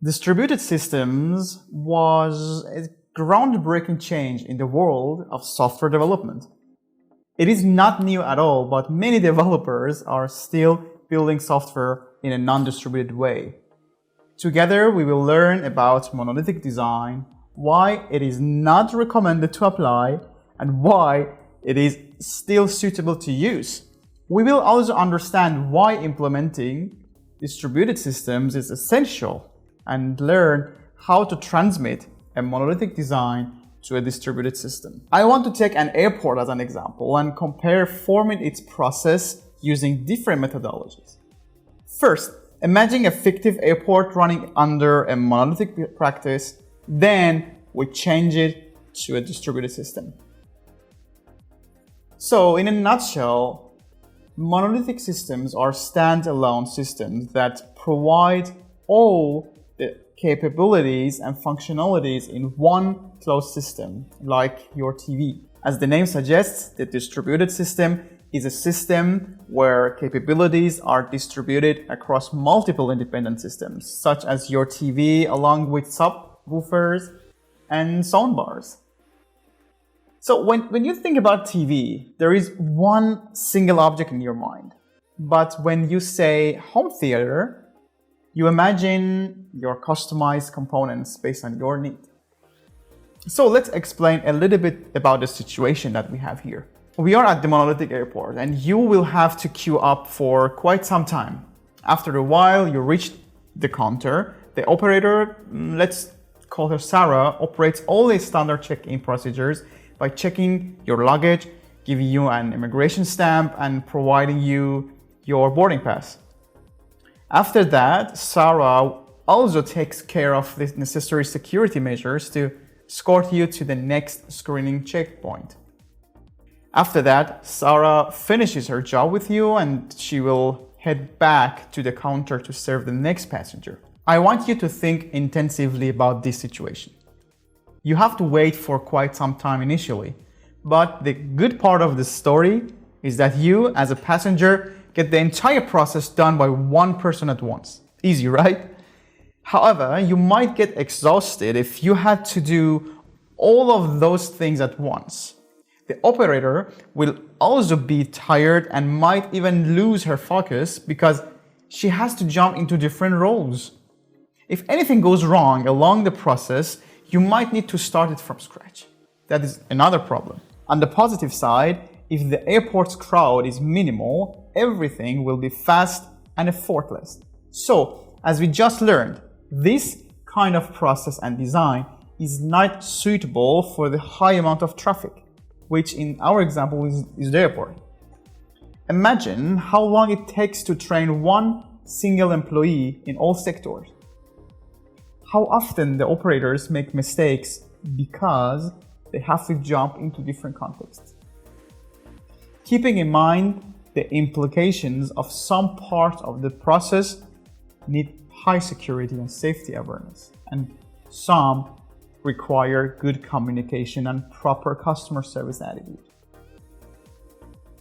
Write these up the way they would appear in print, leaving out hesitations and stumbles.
Distributed systems was a groundbreaking change in the world of software development. It is not new at all, but many developers are still building software in a non-distributed way. Together, we will learn about monolithic design, why it is not recommended to apply, and why it is still suitable to use. We will also understand why implementing distributed systems is essential and learn how to transmit a monolithic design to a distributed system. I want to take an airport as an example and compare forming its process using different methodologies. First, imagine a fictive airport running under a monolithic practice, then we change it to a distributed system. So, in a nutshell, monolithic systems are standalone systems that provide all the capabilities and functionalities in one closed system, like your TV. As the name suggests, the distributed system is a system where capabilities are distributed across multiple independent systems, such as your TV, along with subwoofers and soundbars. So when you think about TV, there is one single object in your mind. But when you say home theater, you imagine your customized components based on your need. So let's explain a little bit about the situation that we have here. We are at the Monolithic Airport and you will have to queue up for quite some time. After a while, you reach the counter. The operator, let's call her Sarah, operates all the standard check-in procedures by checking your luggage, giving you an immigration stamp, and providing you your boarding pass. After that, Sarah also takes care of the necessary security measures to escort you to the next screening checkpoint. After that, Sarah finishes her job with you and she will head back to the counter to serve the next passenger. I want you to think intensively about this situation. You have to wait for quite some time initially, but the good part of the story is that you, as a passenger, get the entire process done by one person at once. Easy, right? However, you might get exhausted if you had to do all of those things at once. The operator will also be tired and might even lose her focus because she has to jump into different roles. If anything goes wrong along the process, you might need to start it from scratch. That is another problem. On the positive side, if the airport's crowd is minimal, everything will be fast and effortless. So, as we just learned, this kind of process and design is not suitable for the high amount of traffic, which in our example is the airport. Imagine how long it takes to train one single employee in all sectors. How often the operators make mistakes because they have to jump into different contexts. Keeping in mind the implications of some parts of the process need high security and safety awareness, and some require good communication and proper customer service attitude.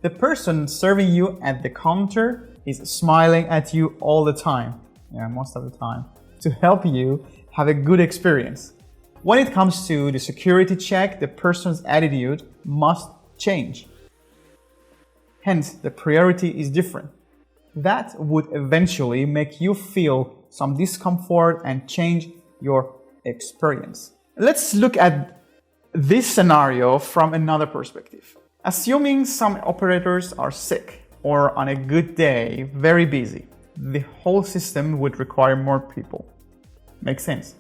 The person serving you at the counter is smiling at you all the time, most of the time, to help you have a good experience. When it comes to the security check, the person's attitude must change. Hence, the priority is different. That would eventually make you feel some discomfort and change your experience. Let's look at this scenario from another perspective. Assuming some operators are sick or on a good day, very busy, the whole system would require more people. Makes sense.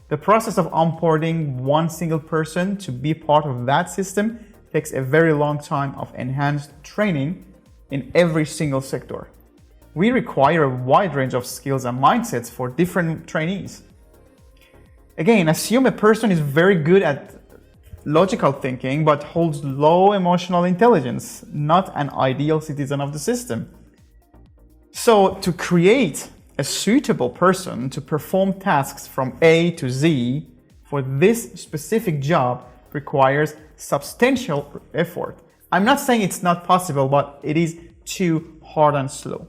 The process of onboarding one single person to be part of that system takes a very long time of enhanced training in every single sector. We require a wide range of skills and mindsets for different trainees. Again, assume a person is very good at logical thinking but holds low emotional intelligence, not an ideal citizen of the system. So, to create a suitable person to perform tasks from A to Z for this specific job requires substantial effort. I'm not saying it's not possible, but it is too hard and slow.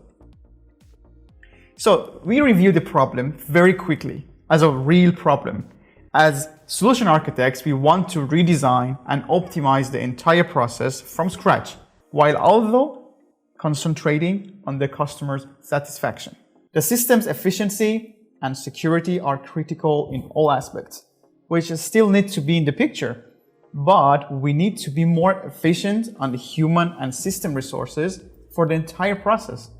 So we review the problem very quickly as a real problem. As solution architects, we want to redesign and optimize the entire process from scratch, while also concentrating on the customer's satisfaction. The system's efficiency and security are critical in all aspects, which still need to be in the picture, but we need to be more efficient on the human and system resources for the entire process.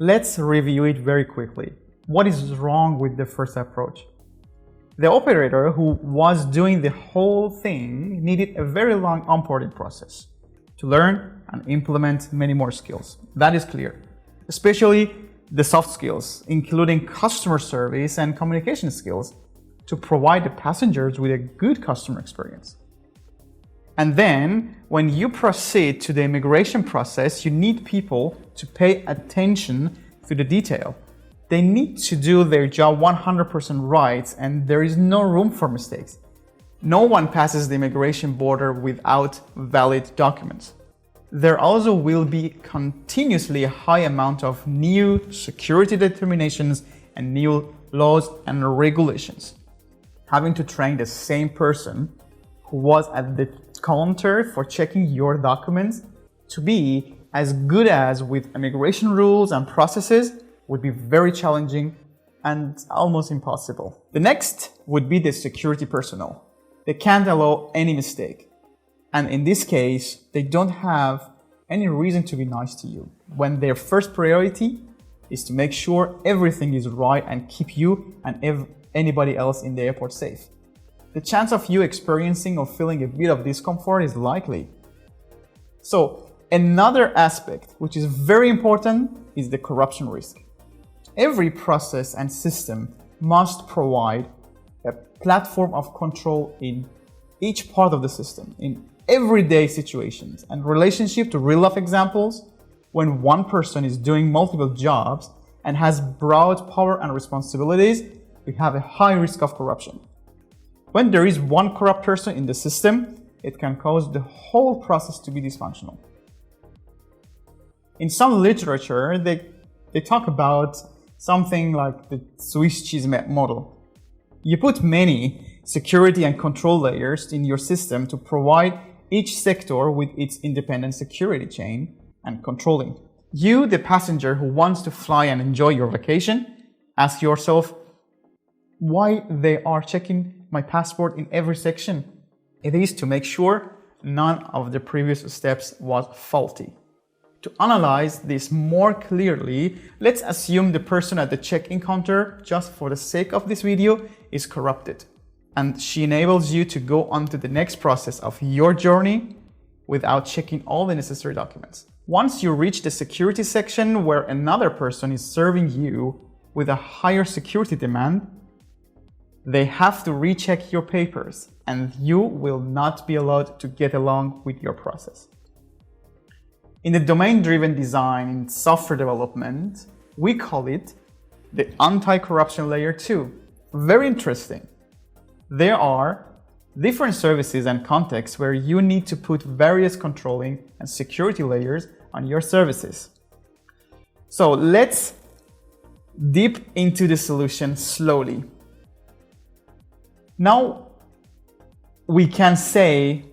Let's review it very quickly. What is wrong with the first approach? The operator who was doing the whole thing needed a very long onboarding process to learn and implement many more skills. That is clear, especially the soft skills, including customer service and communication skills, to provide the passengers with a good customer experience. And then, when you proceed to the immigration process, you need people to pay attention to the detail. They need to do their job 100% right, and there is no room for mistakes. No one passes the immigration border without valid documents. There also will be continuously a high amount of new security determinations and new laws and regulations. Having to train the same person who was at the counter for checking your documents to be as good as with immigration rules and processes would be very challenging and almost impossible. The next would be the security personnel. They can't allow any mistake. And in this case, they don't have any reason to be nice to you, when their first priority is to make sure everything is right and keep you and anybody else in the airport safe. The chance of you experiencing or feeling a bit of discomfort is likely. So another aspect which is very important is the corruption risk. Every process and system must provide a platform of control in each part of the system, in everyday situations and relationship to real-life examples. When one person is doing multiple jobs and has broad power and responsibilities, we have a high risk of corruption. When there is one corrupt person in the system, it can cause the whole process to be dysfunctional. In some literature, they talk about something like the Swiss cheese model. You put many security and control layers in your system to provide each sector with its independent security chain and controlling. You, the passenger who wants to fly and enjoy your vacation, ask yourself why they are checking my passport in every section. It is to make sure none of the previous steps was faulty. To analyze this more clearly, let's assume the person at the check-in counter, just for the sake of this video, is corrupted. And she enables you to go on to the next process of your journey without checking all the necessary documents. Once you reach the security section where another person is serving you with a higher security demand, they have to recheck your papers and you will not be allowed to get along with your process. In the domain-driven design in software development, we call it the anti-corruption layer 2. Very interesting. There are different services and contexts where you need to put various controlling and security layers on your services. So let's dip into the solution slowly. Now we can say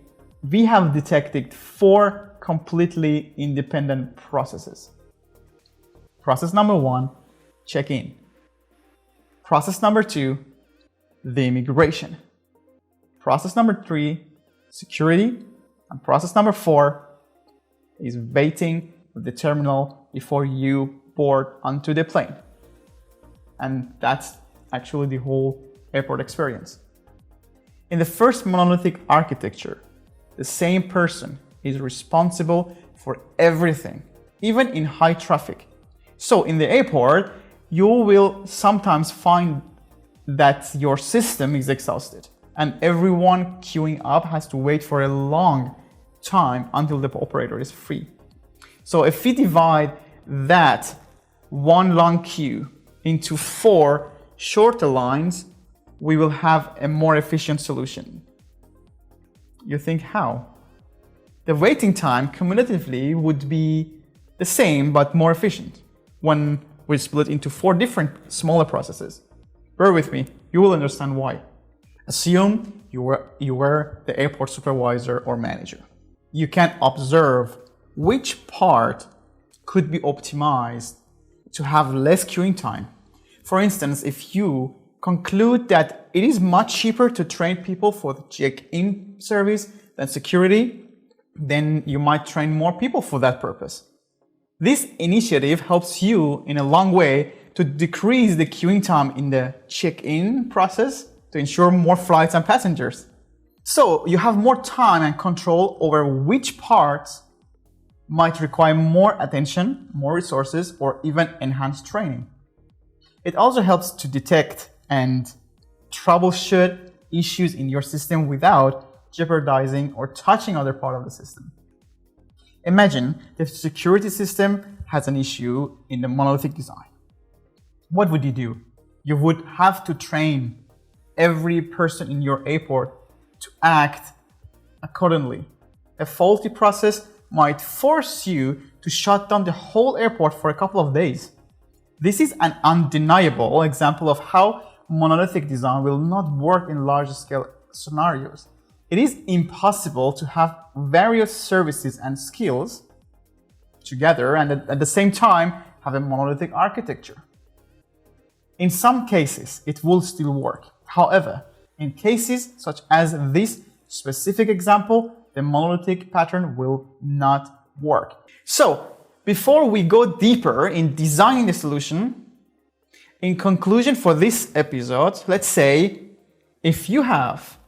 we have detected 4 completely independent processes. Process number 1, check-in. Process number 2, the immigration. Process number 3, security. And process number 4 is waiting at the terminal before you board onto the plane. And that's actually the whole airport experience. In the first monolithic architecture, the same person is responsible for everything, even in high traffic. So in the airport, you will sometimes find that your system is exhausted and everyone queuing up has to wait for a long time until the operator is free. So if we divide that one long queue into 4 shorter lines, we will have a more efficient solution. You think how? The waiting time cumulatively would be the same but more efficient. When we split into 4 different smaller processes. Bear with me, you will understand why. Assume you were the airport supervisor or manager. You can observe which part could be optimized to have less queuing time. For instance, if you conclude that it is much cheaper to train people for the check-in service than security, then you might train more people for that purpose. This initiative helps you in a long way to decrease the queuing time in the check-in process to ensure more flights and passengers. So you have more time and control over which parts might require more attention, more resources, or even enhanced training. It also helps to detect and troubleshoot issues in your system without jeopardizing or touching other part of the system. Imagine the security system has an issue in the monolithic design. What would you do? You would have to train every person in your airport to act accordingly. A faulty process might force you to shut down the whole airport for a couple of days. This is an undeniable example of how monolithic design will not work in large-scale scenarios. It is impossible to have various services and skills together and at the same time have a monolithic architecture. In some cases, it will still work. However, in cases such as this specific example, the monolithic pattern will not work. So, before we go deeper in designing the solution, in conclusion for this episode, let's say if you have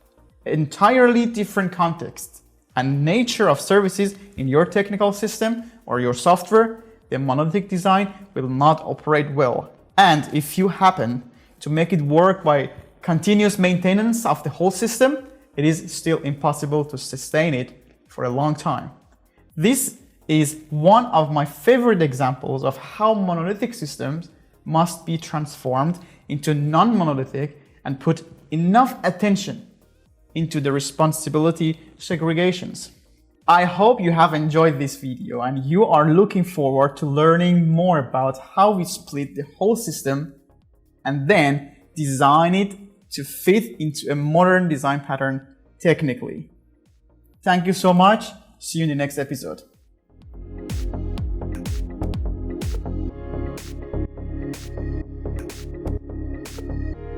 entirely different context and nature of services in your technical system or your software, the monolithic design will not operate well. And if you happen to make it work by continuous maintenance of the whole system, it is still impossible to sustain it for a long time. This is one of my favorite examples of how monolithic systems must be transformed into non-monolithic and put enough attention into the responsibility segregations. I hope you have enjoyed this video and you are looking forward to learning more about how we split the whole system and then design it to fit into a modern design pattern technically. Thank you so much. See you in the next episode.